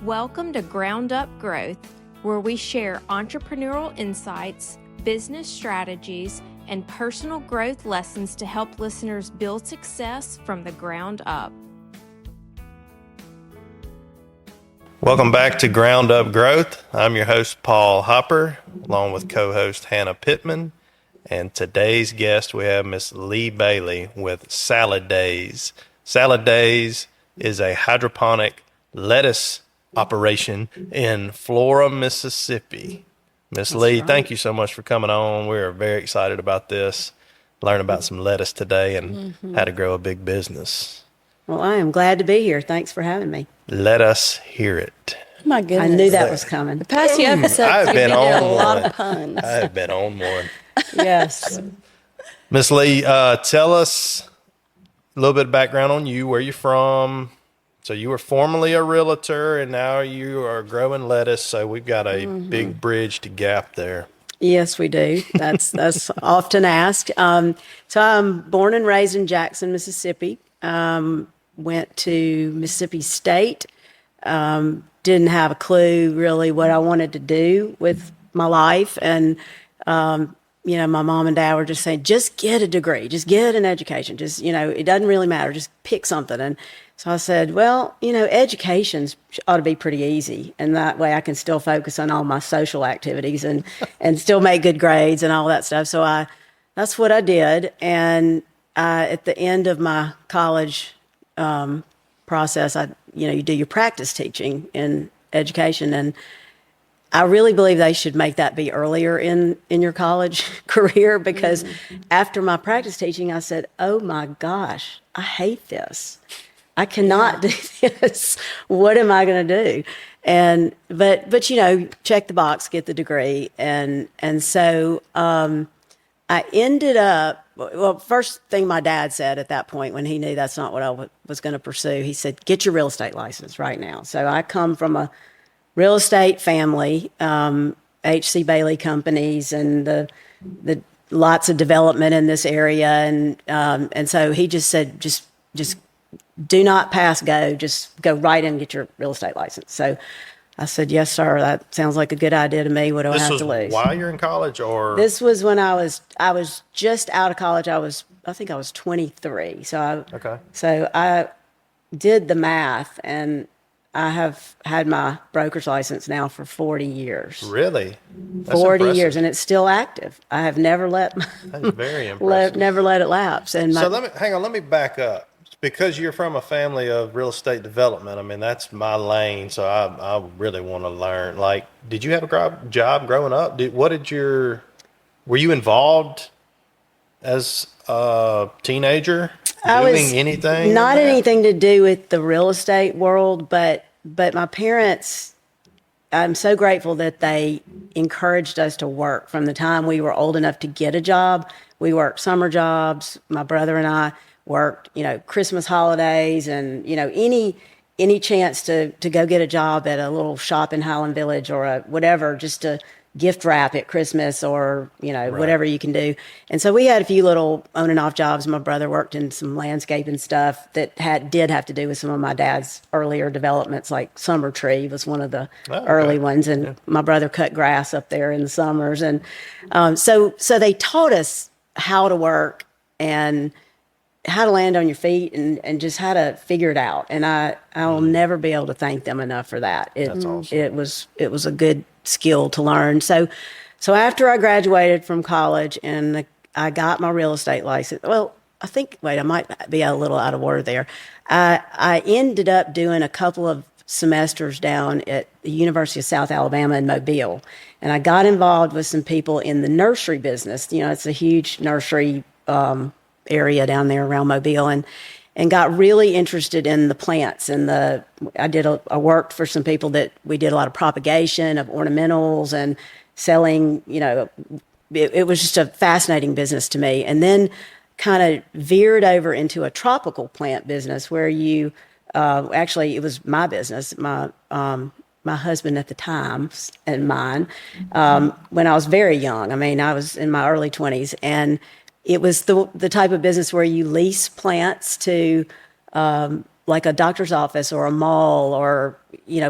Welcome to Ground Up Growth, where we share entrepreneurial insights, business strategies, and personal growth lessons to help listeners build success from the ground up. Welcome back to Ground Up Growth. I'm your host, Paul Hopper, along with co-host Hannah Pittman. And today's guest, we have Miss Leigh Bailey with Salad Days. Salad Days is a hydroponic lettuce operation in Flora, Mississippi. Miss Leigh, thank you so much for coming on. We're very excited about this, learn about some lettuce today and how to grow a big business. Well, I am glad to be here. Thanks for having me. Let us hear it. My goodness. I knew that was coming. The past few episodes, I've been on a lot one. of puns. I have been on one. Yes. Miss Leigh, tell us a little bit of background on you, where you're from. So you were formerly a realtor, and now you are growing lettuce. So we've got a big bridge to gap there. Yes, we do. That's often asked. So I'm born and raised in Jackson, Mississippi. Went to Mississippi State. Didn't have a clue really what I wanted to do with my life. And, my mom and dad were just saying, just get a degree, just get an education. Just, it doesn't really matter. Just pick something. And so I said, well, education ought to be pretty easy. And that way I can still focus on all my social activities and still make good grades and all that stuff. So that's what I did. And at the end of my college process, you do your practice teaching in education. And I really believe they should make that be earlier in your college career, because after my practice teaching, I said, oh my gosh, I hate this. I cannot do this. What am I going to do? And, but check the box, get the degree. And so, I ended up, well, first thing my dad said at that point, when he knew that's not what I was going to pursue, he said, get your real estate license right now. So I come from a real estate family, H.C. Bailey companies, and the lots of development in this area. And so he just said, just do not pass go, just go right in and get your real estate license. So I said, yes, sir, that sounds like a good idea to me. What do I have to lose? This was while you're in college, or? This was when I was just out of college. I think I was 23. So I did the math, and I have had my broker's license now for 40 years. Really? That's 40 impressive. years, and it's still active. I have never let That's very impressive. never let it lapse. And let me back up. Because you're from a family of real estate development, I mean, that's my lane, so I really want to learn. Like, did you have a job growing up? Were you involved as a teenager doing anything? Not anything to do with the real estate world, but my parents, I'm so grateful that they encouraged us to work from the time we were old enough to get a job. We worked summer jobs. My brother and I worked, Christmas holidays, and, any chance to go get a job at a little shop in Highland Village or whatever, just to gift wrap at Christmas or, whatever you can do. And so we had a few little on and off jobs. My brother worked in some landscaping stuff that did have to do with some of my dad's earlier developments, like Summer Tree was one of the early ones. And my brother cut grass up there in the summers. And so they taught us how to work and how to land on your feet and just how to figure it out. And I will never be able to thank them enough for that. That's awesome. It was a good skill to learn. So after I graduated from college and I got my real estate license, I might be a little out of order there. I ended up doing a couple of semesters down at the University of South Alabama in Mobile. And I got involved with some people in the nursery business. It's a huge nursery area down there around Mobile, and got really interested in the plants. And I worked for some people that we did a lot of propagation of ornamentals and selling, it was just a fascinating business to me. And then kind of veered over into a tropical plant business where actually it was my business, my husband at the time and mine, when I was very young. I mean, I was in my early 20s, and it was the type of business where you lease plants to like a doctor's office or a mall or,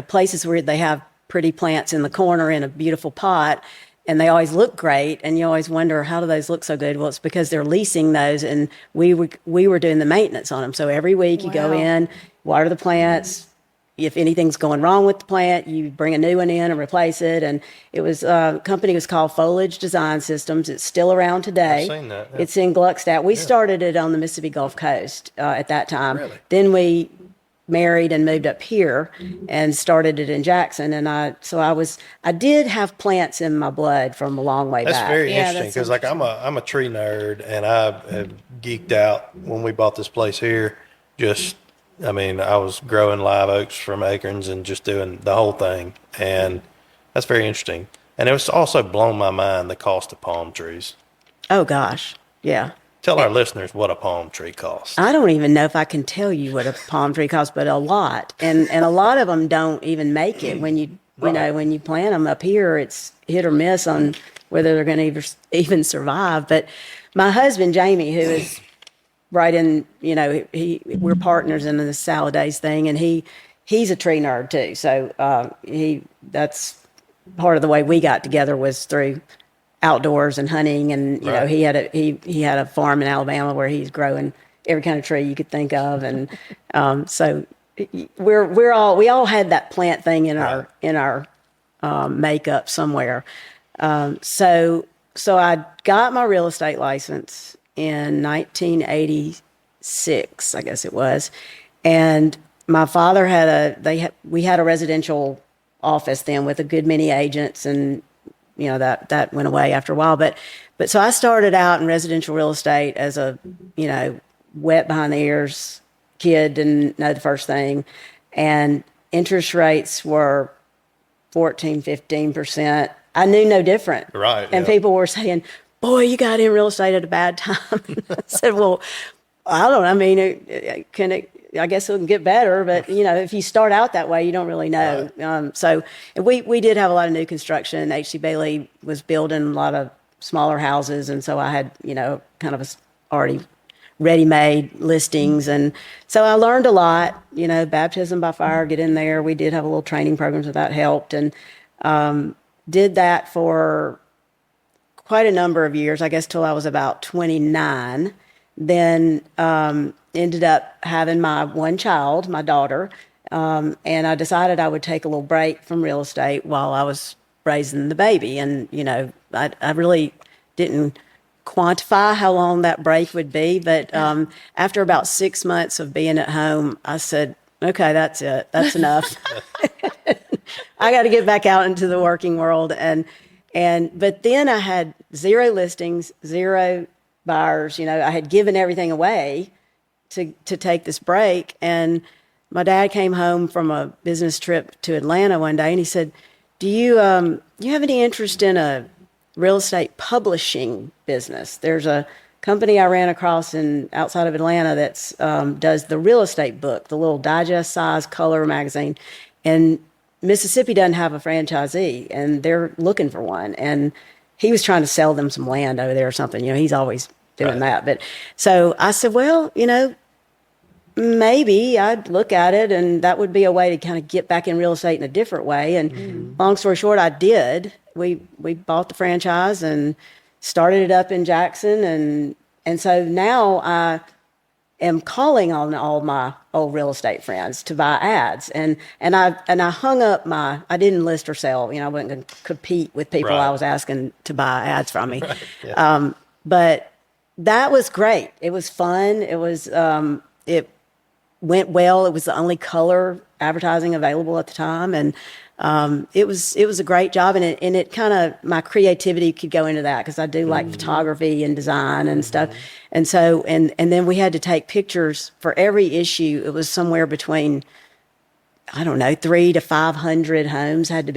places where they have pretty plants in the corner in a beautiful pot, and they always look great, and you always wonder, how do those look so good? Well, it's because they're leasing those, and we were doing the maintenance on them. So every week you go in, water the plants. If anything's going wrong with the plant, you bring a new one in and replace it. And it was company was called Foliage Design Systems. It's still around today. I've seen that. Yeah. It's in Gluckstadt. We started it on the Mississippi Gulf Coast at that time. Really? Then we married and moved up here and started it in Jackson. And I did have plants in my blood from a long way That's back. very interesting because like I'm a tree nerd, and I have geeked out when we bought this place here. I was growing live oaks from acorns and just doing the whole thing. And that's very interesting. And it was also blown my mind, the cost of palm trees. Oh, gosh. Yeah. Tell our listeners what a palm tree costs. I don't even know if I can tell you what a palm tree costs, but a lot. And a lot of them don't even make it. When you when you plant them up here, it's hit or miss on whether they're going to even survive. But my husband, Jamie, who is right in, we're partners in the Salad Days thing, and he's a tree nerd too. So that's part of the way we got together was through outdoors and hunting, and he had a farm in Alabama where he's growing every kind of tree you could think of, and so we all had that plant thing in our makeup somewhere. So I got my real estate license in 1986, I guess it was. And my father we had a residential office then with a good many agents, and that went away after a while. But so I started out in residential real estate as a, wet behind the ears kid, didn't know the first thing. And interest rates were 14, 15%. I knew no different. Right. And people were saying, boy, you got in real estate at a bad time. I said, well, I don't know. I mean, I guess it can get better, but if you start out that way, you don't really know. Right. So we did have a lot of new construction. H.C. Bailey was building a lot of smaller houses, and so I had kind of already ready-made listings, and so I learned a lot. Baptism by fire, get in there. We did have a little training program, so that helped, and did that for quite a number of years, I guess till I was about 29. Then ended up having my one child, my daughter, and I decided I would take a little break from real estate while I was raising the baby. And, I really didn't quantify how long that break would be. But after about 6 months of being at home, I said, okay, that's it. That's enough. I got to get back out into the working world. But then I had 0 listings, 0 buyers. I had given everything away to take this break. And my dad came home from a business trip to Atlanta one day, and he said, do you have any interest in a real estate publishing business? There's a company I ran across outside of Atlanta that's does the real estate book, the little digest size color magazine. And Mississippi doesn't have a franchisee, and they're looking for one. And he was trying to sell them some land over there or something. He's always doing that. But so I said, well, maybe I'd look at it, and that would be a way to kind of get back in real estate in a different way. And long story short, I did. We bought the franchise and started it up in Jackson, and so now I am calling on all my old real estate friends to buy ads, and I hung up I didn't list or sell. I wasn't going to compete with people I was asking to buy ads from me. Right. Yeah. But that was great. It was fun. It was it went well. It was the only color advertising available at the time, and it was a great job. And it kind of, my creativity could go into that because I do like photography and design and stuff. And so and then we had to take pictures for every issue. It was somewhere between, I don't know, 300 to 500 homes had to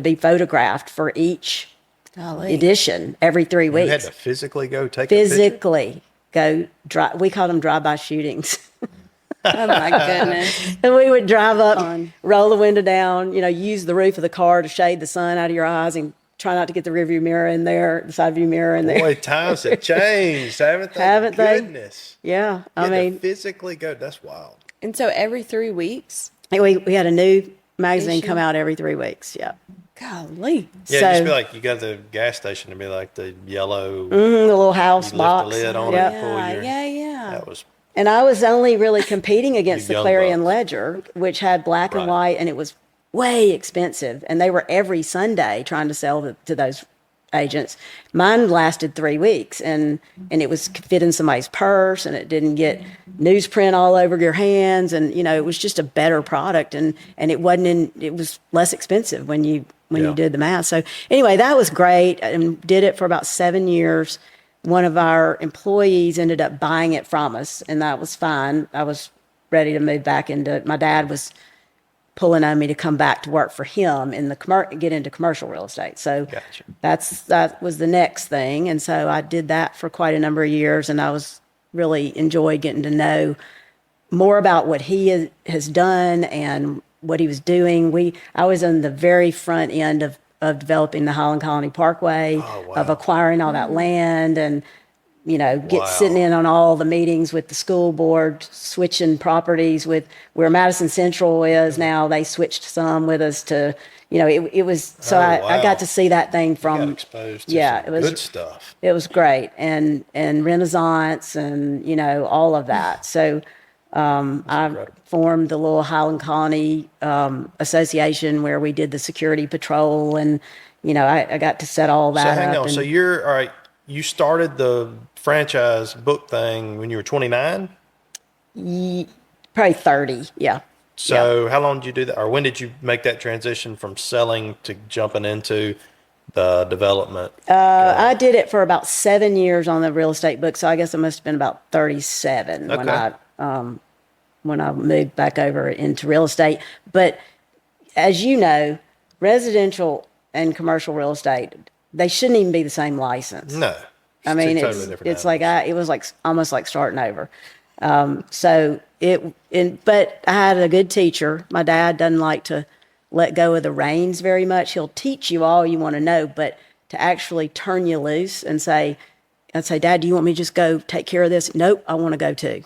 be photographed for each edition every 3 weeks. You had to physically go take physically go drive. We called them drive-by shootings. Oh my goodness. And we would drive up, roll the window down, use the roof of the car to shade the sun out of your eyes, and try not to get the rearview mirror in there, the side view mirror in there. Boy, times have changed, haven't they? Haven't they? Goodness. Yeah, I You had to mean, physically go. That's wild. And so every 3 weeks? we had a new magazine Issue? come out every 3 weeks. Yeah. Golly. Yeah, So- just be like you got the gas station to be like the yellow. The little house You lift box. the lid on Yep. it. Pull your- Yeah. That was And I was only really competing against the young Clarion bucks. Ledger, which had black and Right. white, and it was way expensive. And they were every Sunday trying to sell to those agents. Mine lasted 3 weeks, and it was fit in somebody's purse, and it didn't get newsprint all over your hands, and it was just a better product, and it was less expensive when you Yeah. did the math. So anyway, that was great, and did it for about 7 years. One of our employees ended up buying it from us, and that was fine. I was ready to move back into. My dad was pulling on me to come back to work for him in get into commercial real estate. So Gotcha. that was the next thing, and so I did that for quite a number of years, and I was really enjoyed getting to know more about what he has done and what he was doing. I was on the very front end of developing the Highland Colony Parkway, Oh, wow. of acquiring all that land, and Wow. sitting in on all the meetings with the school board, switching properties with where Madison Central is now. They switched some with us to, it was, so Oh, I wow. got to see that thing You got from, exposed to yeah, some it was- good stuff. it was great. And Renaissance and, all of that. So, I incredible. formed the little Highland Colony Association where we did the security patrol, and I got to set all So that hang up. on. So and you're all right. You started the franchise book thing when you were 29. probably 30, yeah. So how long did you do that, or when did you make that transition from selling to jumping into the development? I did it for about 7 years on the real estate book, so I guess it must have been about 37 Okay. when I moved back over into real estate. But as you know, residential and commercial real estate, they shouldn't even be the same license. No, I mean, two totally different it's like animals. it was like almost like starting over. But I had a good teacher. My dad doesn't like to let go of the reins very much. He'll teach you all you want to know, but to actually turn you loose and I'd say, Dad, do you want me to just go take care of this? Nope, I want to go too.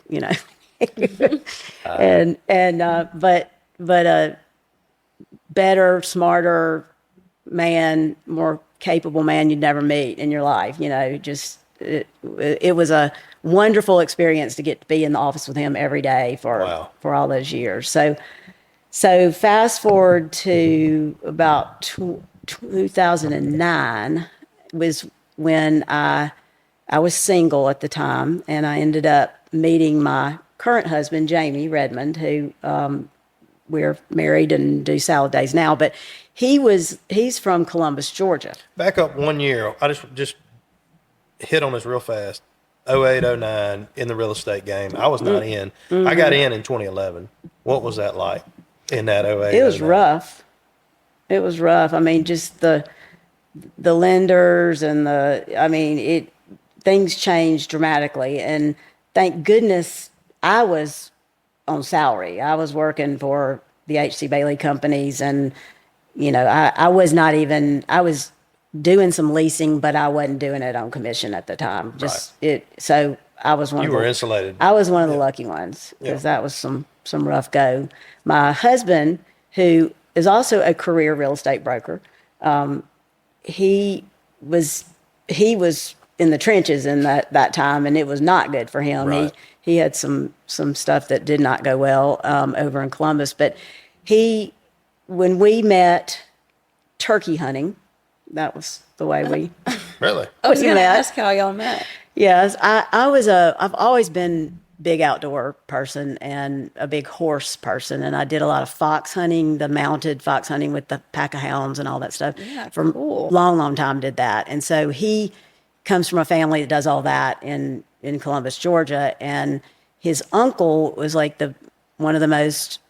But a better, smarter man, more capable man you'd never meet in your life. It was a wonderful experience to get to be in the office with him every day Wow. for all those years. So fast forward to about 2009 was when I was single at the time, and I ended up meeting my current husband, Jamie Redmond, who we're married and do salad days now, but he's from Columbus, Georgia. Back up 1 year. I just hit on this real fast. 08, 09 in the real estate game. I was not in. I got in 2011. What was that like in that 08? It was 09? rough. It was rough. I mean, just the lenders and things changed dramatically. And thank goodness I was on salary. I was working for the H.C. Bailey companies, and I was doing some leasing, but I wasn't doing it on commission at the time. So I was one. You were insulated. I was one of the lucky ones, because that was some rough go. My husband, who is also a career real estate broker, he was in the trenches in that time, and it was not good for him. Right. He had some stuff that did not go well over in Columbus. But when we met turkey hunting, that was the way we. Really? I was going to met. ask how y'all met. Yes, I've always been big outdoor person and a big horse person, and I did a lot of fox hunting, the mounted fox hunting with the pack of hounds and all that stuff. Yeah, for cool. a long time did that. And so he comes from a family that does all that in Columbus, Georgia, and his uncle was like one of the most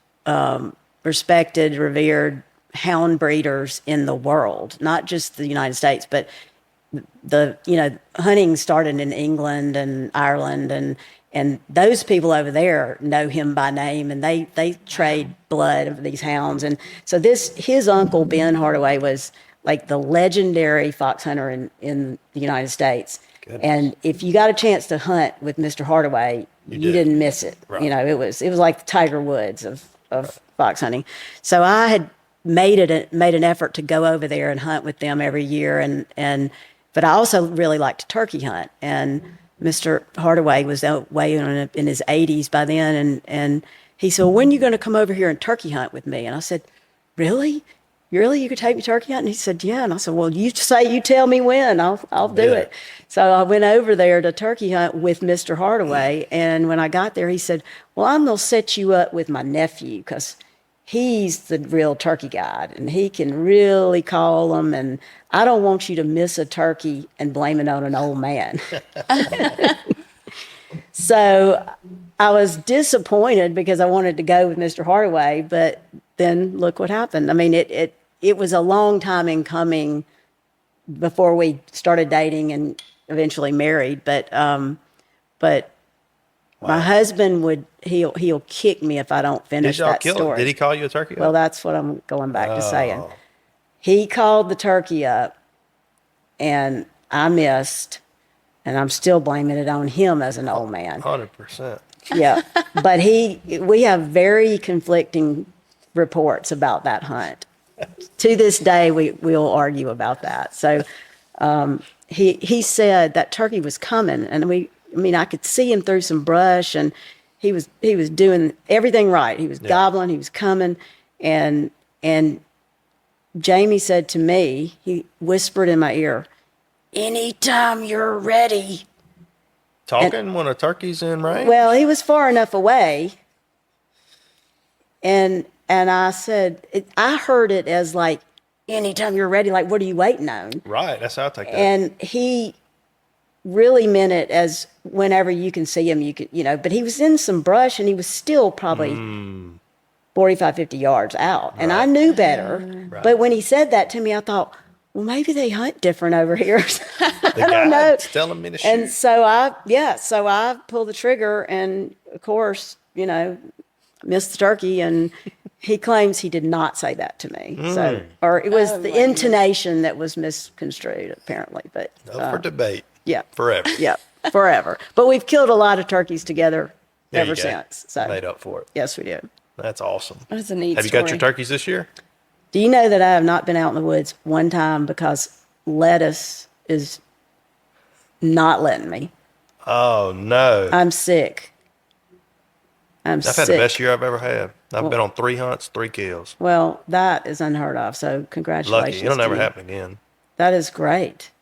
respected, revered hound breeders in the world, not just the United States, but hunting started in England and Ireland, and those people over there know him by name, and they trade blood of these hounds. And so his uncle Ben Hardaway was like the legendary fox hunter in the United States. Goodness. And if you got a chance to hunt with Mr. Hardaway, you didn't miss it. Right. You know, it was like the Tiger Woods of fox hunting. So I had made an effort to go over there and hunt with them every year, but I also really liked to turkey hunt. And Mr. Hardaway was way in his 80s by then, and he said, well, when are you going to come over here and turkey hunt with me? And I said, really? You could take me turkey hunting? He said, yeah. And I said, well, you tell me when, I'll do it. So I went over there to turkey hunt with Mr. Hardaway. And when I got there, he said, well, I'm going to set you up with my nephew because he's the real turkey guide and he can really call them. And I don't want you to miss a turkey and blame it on an old man. So I was disappointed because I wanted to go with Mr. Hardaway, but then look what happened. I mean, it was a long time in coming before we started dating and eventually married. But my husband he'll kick me if I don't finish that story. Did he call you a turkey? Well, that's what I'm going back to saying. He called the turkey up, and I missed, and I'm still blaming it on him as an old man. 100%. Yeah, but we have very conflicting reports about that hunt. To this day, we'll argue about that. So he said that turkey was coming, and I could see him through some brush, and he was doing everything right. He was gobbling, he was coming, and Jamie said to me, he whispered in my ear, anytime you're ready. Talking when a turkey's in range? Well, he was far enough away, and I said, I heard it as like, anytime you're ready, like, what are you waiting on? Right, that's how I take that. And he really meant it as whenever you can see him, you could, but he was in some brush and he was still probably 45, 50 yards out. And I knew better. Right. But when he said that to me, I thought, well, maybe they hunt different over here. The I don't know. guy's telling me to shoot. And so I pulled the trigger, and of course, missed the turkey, and he claims he did not say that to me. So, or it was the intonation that was misconstrued, apparently. But Up for debate. yeah, Forever. yeah, forever. But we've killed a lot of turkeys together There ever you go. since. So Made up for it. yes, we do. That's awesome. That's a neat Have you story. got your turkeys this year? Do you know that I have not been out in the woods one time because lettuce is not letting me? Oh, no. I'm sick. I've had the best year I've ever had. I've been on 3 hunts, 3 kills. Well, that is unheard of. So congratulations. Lucky. It'll never to you. happen again. That is great.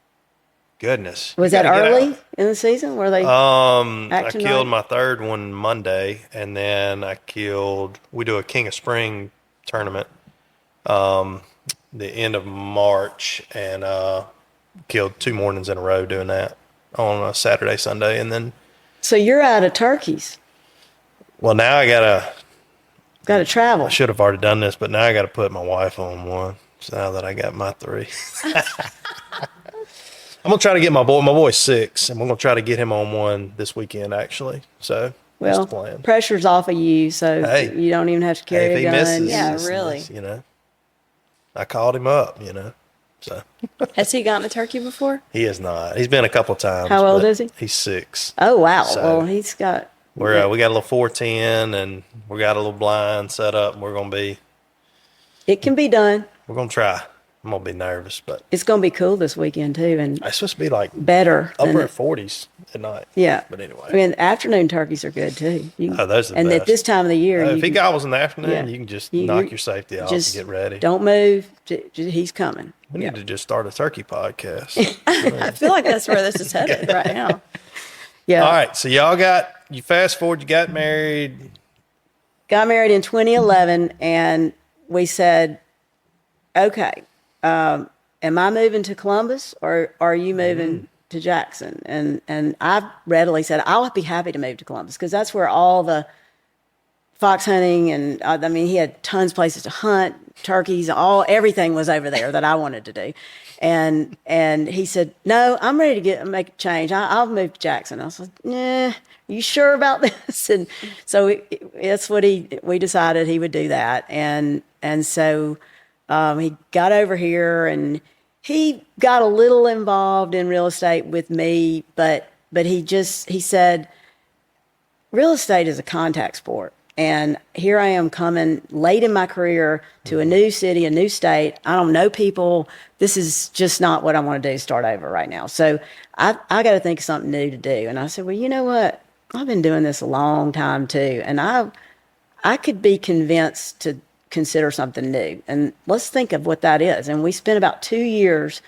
Goodness. Was You that gotta get early out. in the season? Were they? I Action killed night? my 3rd one Monday, and then we do a King of Spring tournament the end of March, and killed 2 mornings in a row doing that on a Saturday, Sunday, and then So you're out of turkeys. well, now I Got to travel. should have already done this, but now I gotta put my wife on one. So now that I got my 3. I'm gonna try to get my boy's 6, and we're gonna try to get him on one this weekend actually. So that's Well, the plan. pressure's off of you, so Hey. you don't even have to carry Hey, if a he gun. misses, Yeah, it's- really. I called him up, so Has he gotten a turkey before? he is not. He's been a couple times. How old but is he? He's 6. Oh wow! So- Well, he's got. We got a little 410, and we got a little blind set up, and we're gonna try. I'm gonna be nervous, but It's gonna be cool this weekend too, and it's supposed to be like better. than upper the- 40s at night. Yeah. But anyway. I mean, afternoon turkeys are good too. Oh, those are the and best. at this time of the year, If you he can- gobbles in the afternoon, yeah. you can just You- knock you your safety off just and get ready. Don't move. He's coming. We need to just start a turkey podcast. I feel like that's where this is headed right now. Yeah. All right, so you fast forward, you got married. Got married in 2011, and we said, okay, am I moving to Columbus or are you moving to Jackson? And I readily said, I'll be happy to move to Columbus because that's where all the fox hunting and he had tons of places to hunt, turkeys, everything was over there that I wanted to do. And he said, no, I'm ready to make a change. I'll move to Jackson. I was like, nah, are you sure about this? And so that's what we decided he would do that. And so He got over here and he got a little involved in real estate with me, but he said, real estate is a contact sport. And here I am coming late in my career to a new city, a new state. I don't know people. This is just not what I want to do, start over right now. So I got to think of something new to do. And I said, well, you know what? I've been doing this a long time too. And I could be convinced to consider something new. And let's think of what that is. And we spent about 2 years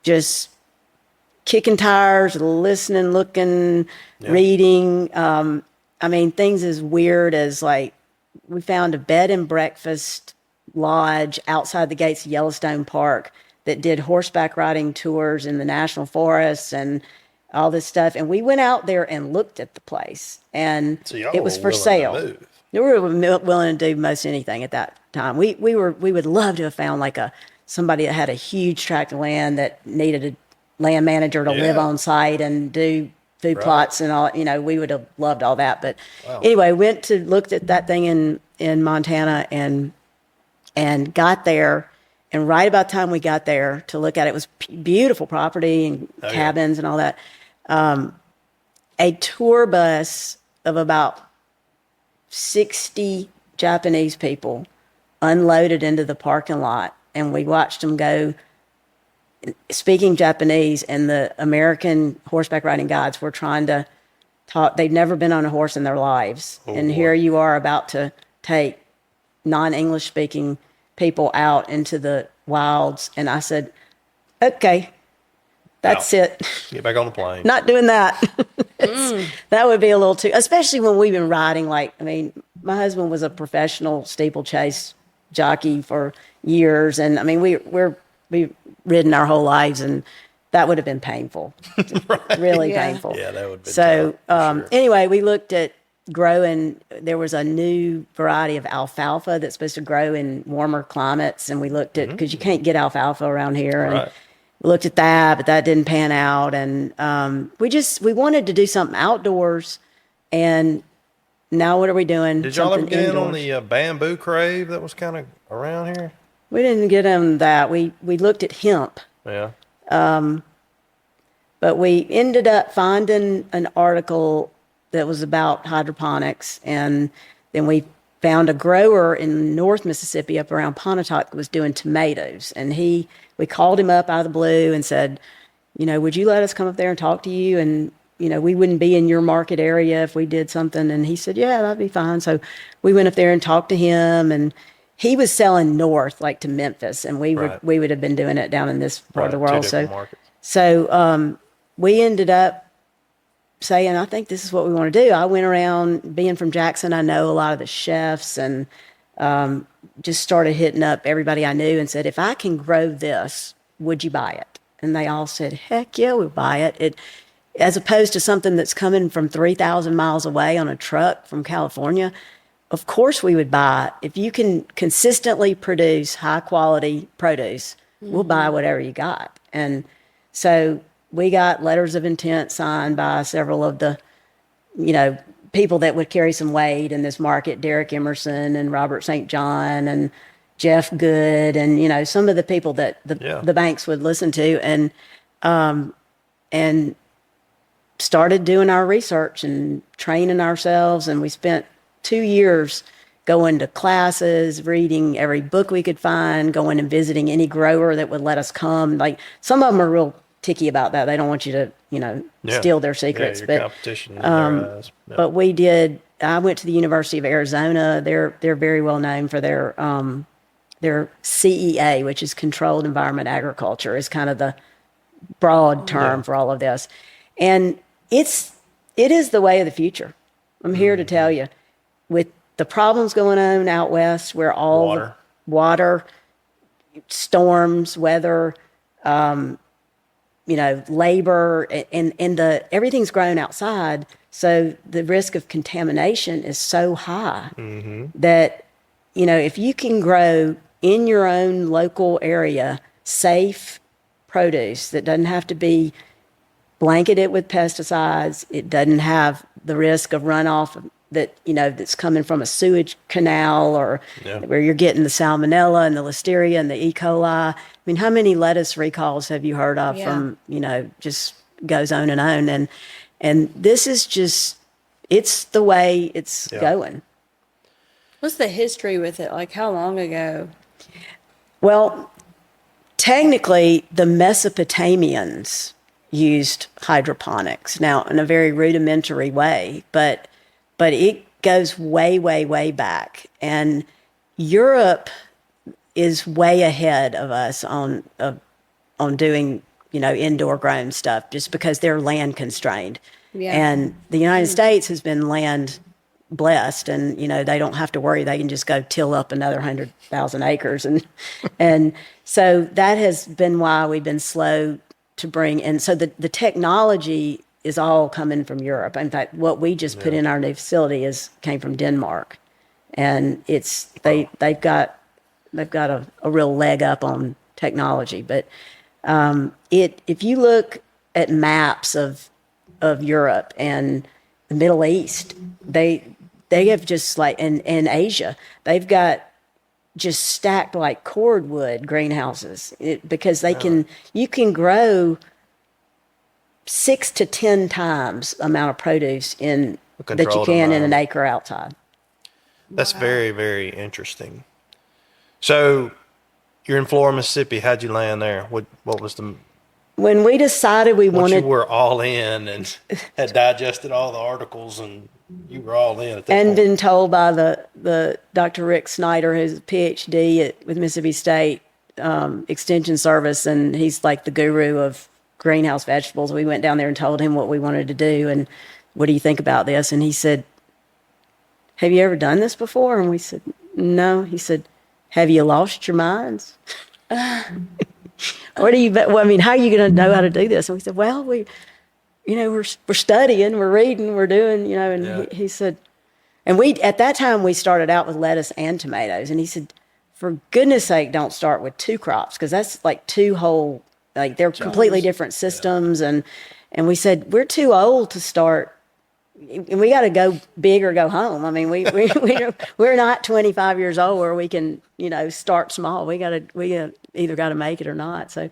just kicking tires, listening, looking, reading. I mean, things as weird as like we found a bed and breakfast lodge outside the gates of Yellowstone Park that did horseback riding tours in the national forests and all this stuff. And we went out there and looked at the place, and So y'all it was were for willing sale. to move. We were willing to do most anything at that time. We would love to have found like somebody that had a huge tract of land that needed a land manager to live on site and do food plots and all. You know, we would have loved all that. But anyway, looked at that thing in Montana and got there. And right about the time we got there to look at it, was beautiful property and cabins and all that. A tour bus of about 60 Japanese people unloaded into the parking lot, and we watched them go speaking Japanese, and the American horseback riding guides were trying to talk. They'd never been on a horse in their lives. And here you are about to take non-English speaking people out into the wilds. And I said, okay, that's it. Get back on the plane. Not doing that. That would be a little too, especially when we've been riding. Like, I mean, my husband was a professional steeplechase jockey for years. And I mean, we've ridden our whole lives, and that would have been painful. Really painful. Yeah, that would be so tough, for sure. anyway, we looked at growing. There was a new variety of alfalfa that's supposed to grow in warmer climates, and we looked at, because you can't get alfalfa around here, and we looked at that, but that didn't pan out. And we wanted to do something outdoors, and now what are we doing? Did y'all ever Something get in on indoors. the bamboo crave that was kind of around here? We didn't get on that. We looked at hemp. Yeah. But we ended up finding an article that was about hydroponics, and then we found a grower in North Mississippi up around Pontotoc that was doing tomatoes. And we called him up out of the blue and said, you know, would you let us come up there and talk to you? And, you know, we wouldn't be in your market area if we did something. And he said, yeah, that'd be fine. So we went up there and talked to him, and he was selling north, like to Memphis, and we would have been doing it down in this part of the world. So we ended up saying, I think this is what we want to do. I went around, being from Jackson, I know a lot of the chefs, and just started hitting up everybody I knew and said, if I can grow this, would you buy it? And they all said, heck yeah, we'll buy it. As opposed to something that's coming from 3,000 miles away on a truck from California, of course we would buy it. If you can consistently produce high quality produce, we'll buy whatever you got. And so we got letters of intent signed by several of the, you know, people that would carry some weight in this market, Derek Emerson and Robert St. John and Jeff Good, and, you know, some of the people that the banks would listen to, and started doing our research and training ourselves. And we spent 2 years going to classes, reading every book we could find, going and visiting any grower that would let us come. Like, some of them are real ticky about that. They don't want you to, you know, steal their secrets. Your competition in their eyes. Yeah. But we did. I went to the University of Arizona. They're very well known for their CEA, which is Controlled Environment Agriculture, is kind of the broad term for all of this. And it is the way of the future. I'm here to tell you, with the problems going on out west, where all the water, storms, weather, you know, labor, and everything's grown outside. So the risk of contamination is so high that, you know, if you can grow in your own local area safe produce that doesn't have to be blanketed with pesticides, it doesn't have the risk of runoff that, that's coming from a sewage canal, or Yeah. where you're getting the salmonella and the listeria and the E. coli. I mean, how many lettuce recalls have you heard of Yeah. from, just goes on and on. And this is just, it's the way it's going. What's the history with it? Like, how long ago? Well, technically, the Mesopotamians used hydroponics, now in a very rudimentary way, but it goes way, way, way back. And Europe is way ahead of us on doing, indoor grown stuff, just because they're land constrained. Yeah. And the United States has been land blessed, and they don't have to worry. They can just go till up another 100,000 acres, and so that has been why we've been slow to bring. And so the technology is all coming from Europe. In fact, what we just put in our new facility came from Denmark, and they've got a real leg up on technology. But if you look at maps of Europe and the Middle East, they have just in Asia, they've got just stacked like cordwood greenhouses, because you can grow 6 to 10 times the amount of produce that you can in an acre outside. That's very, very interesting. So you're in Flora, Mississippi. How'd you land there? What was When we decided once you were all in and had digested all the articles and you were all in at that point? Been told by the Dr. Rick Snyder, who's a PhD with Mississippi State Extension Service, and he's like the guru of greenhouse vegetables. We went down there and told him what we wanted to do, and what do you think about this? And he said, have you ever done this before? And we said, no. He said, have you lost your minds? How are you going to know how to do this? And we said, well, we're studying, we're reading, we're doing, and he said, and at that time we started out with lettuce and tomatoes. And he said, for goodness sake, don't start with 2 crops, because that's like 2 whole, like they're completely different systems. And we said, we're too old to start, and we got to go big or go home. I mean, we're not 25 years old where we can, start small. We either got to make it or not. So,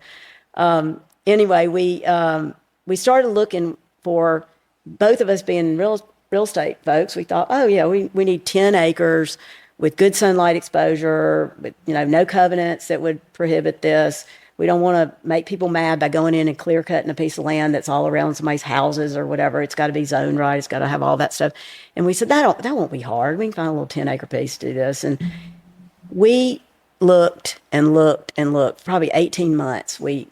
anyway, we started looking for, both of us being real estate folks. We thought, we need 10 acres with good sunlight exposure, with, no covenants that would prohibit this. We don't want to make people mad by going in and clear cutting a piece of land that's all around somebody's houses or whatever. It's got to be zoned right. It's got to have all that stuff. And we said, that won't be hard. We can find a little 10-acre piece to do this. And we looked and looked and looked, probably 18 months. We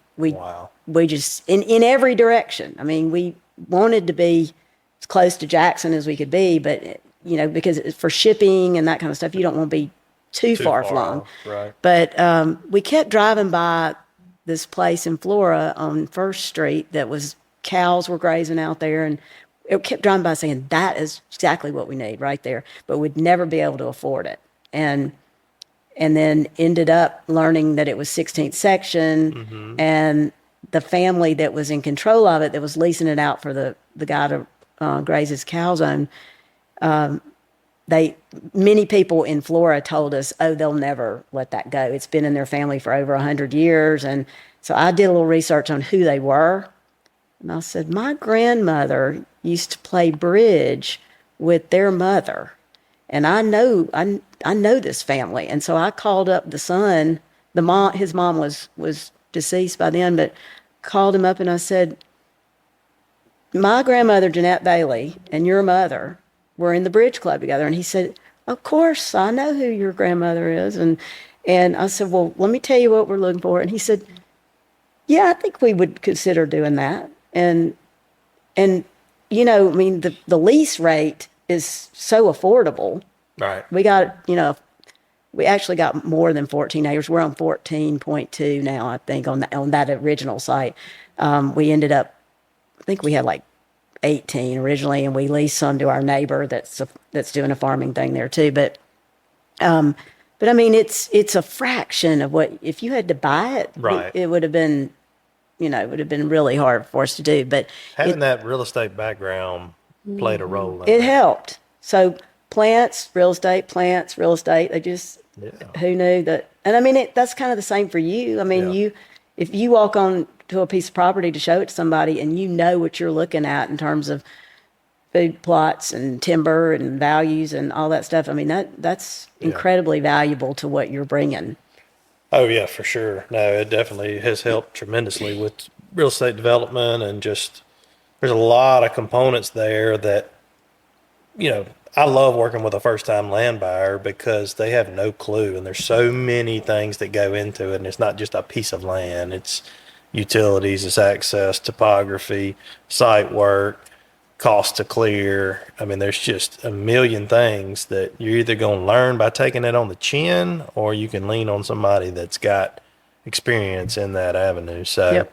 just, in every direction. I mean, we wanted to be as close to Jackson as we could be, but, because for shipping and that kind of stuff, you don't want to be too far flung. Right. But we kept driving by this place in Flora on First Street that was, cows were grazing out there, and it kept driving by saying, that is exactly what we need right there, but we'd never be able to afford it. And then ended up learning that it was 16th section, and the family that was in control of it, that was leasing it out for the guy to graze his cows on, many people in Flora told us, they'll never let that go. It's been in their family for over 100 years. And so I did a little research on who they were. And I said, my grandmother used to play bridge with their mother. And I know this family. And so I called up the son, his mom was deceased by then, but called him up and I said, my grandmother, Jeanette Bailey, and your mother were in the bridge club together. And he said, of course, I know who your grandmother is. And I said, well, let me tell you what we're looking for. And he said, yeah, I think we would consider doing that. And the lease rate is so affordable. Right. We got, we actually got more than 14 acres. We're on 14.2 now, I think, on that original site. We ended up, I think we had like 18 originally, and we leased some to our neighbor that's doing a farming thing there too. But I mean, it's a fraction of what, if you had to buy it, right, it would have been, it would have been really hard for us to do. But having that real estate background played a role in it that. helped. So plants, real estate, they just, who knew that? And I mean, that's kind of the same for you. I mean, if you walk on to a piece of property to show it to somebody and you know what you're looking at in terms of food plots and timber and values and all that stuff, I mean, that's incredibly valuable to what you're bringing. Oh yeah, for sure. No, it definitely has helped tremendously with real estate development, and just there's a lot of components there that, I love working with a first time land buyer because they have no clue, and there's so many things that go into it, and it's not just a piece of land. It's utilities, it's access, topography, site work, cost to clear. I mean, there's just a million things that you're either going to learn by taking it on the chin, or you can lean on somebody that's got experience in that avenue. So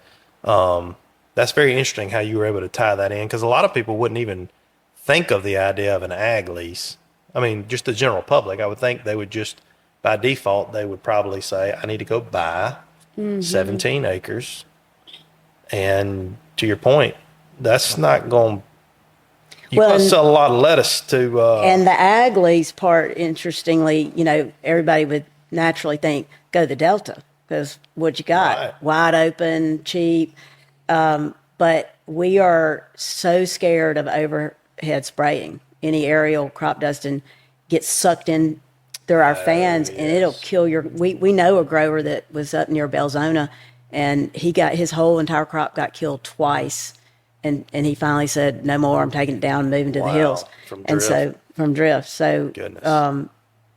that's very interesting how you were able to tie that in, because a lot of people wouldn't even think of the idea of an ag lease. I mean, just the general public, I would think they would just, by default, they would probably say, I need to go buy 17 acres. And to your point, that's not going to, you must sell a lot of lettuce to. And the ag lease part, interestingly, everybody would naturally think, go the Delta, because what you got? Right. Wide open, cheap. But we are so scared of overhead spraying. Any aerial crop dusting gets sucked in through our fans, and it'll kill we know a grower that was up near Belzona, and his whole entire crop got killed twice. And he finally said, no more, I'm taking it down and moving to the hills. From drift. So, goodness.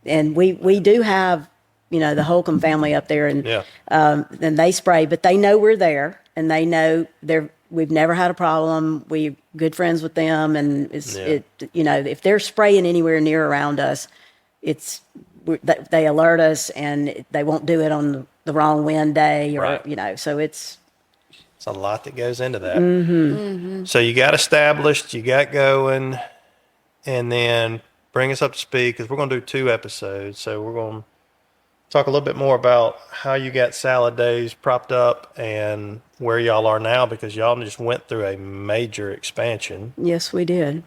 And we do have, the Holcomb family up there, and and they spray, but they know we're there, and they know we've never had a problem. We're good friends with them, and if they're spraying anywhere near around us, they alert us, and they won't do it on the wrong wind day, or so it's a lot that goes into that. So you got established, you got going, and then bring us up to speed, because we're going to do 2 episodes. So we're going to talk a little bit more about how you got Salad Days propped up and where y'all are now, because y'all just went through a major expansion. Yes, we did.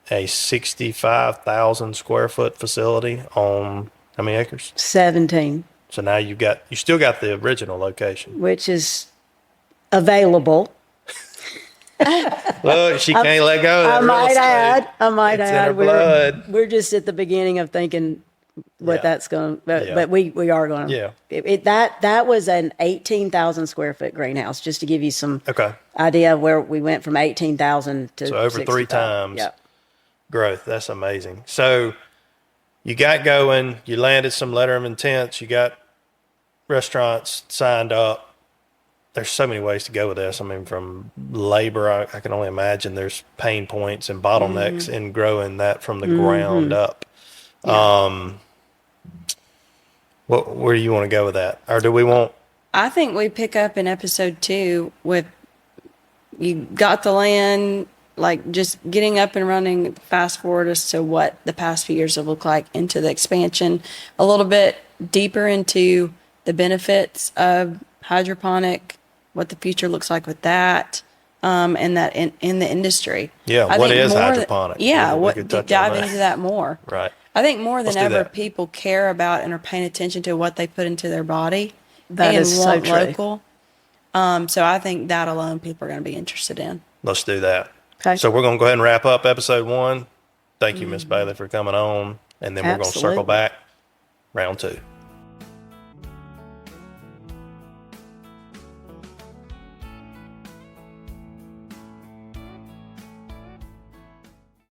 A 65,000 square foot facility on how many acres? 17. So now you still got the original location, which is available. Look, she can't let go of that. I might add. We're just at the beginning of thinking what that's going to, but we are going to. Yeah. That was an 18,000 square foot greenhouse, just to give you some idea of where we went from 18,000 to over 3 times growth. That's amazing. So you got going, you landed some letter of intents, you got restaurants signed up. There's so many ways to go with this. I mean, from labor, I can only imagine there's pain points and bottlenecks in growing that from the ground up. Yeah. Where do you want to go with that? Or do we want? I think we pick up in episode 2 with, you got the land, like just getting up and running, fast forward as to what the past few years have looked like, into the expansion, a little bit deeper into the benefits of hydroponic, what the future looks like with that, and that in the industry. Yeah, what is hydroponic? Dive into that more. Right. I think more than ever, people care about and are paying attention to what they put into their body. That is so true. Local. So I think that alone, people are going to be interested in. Let's do that. Okay. So we're going to go ahead and wrap up episode 1. Thank you, Miss Bailey, for coming on, and then we're going to circle back round 2.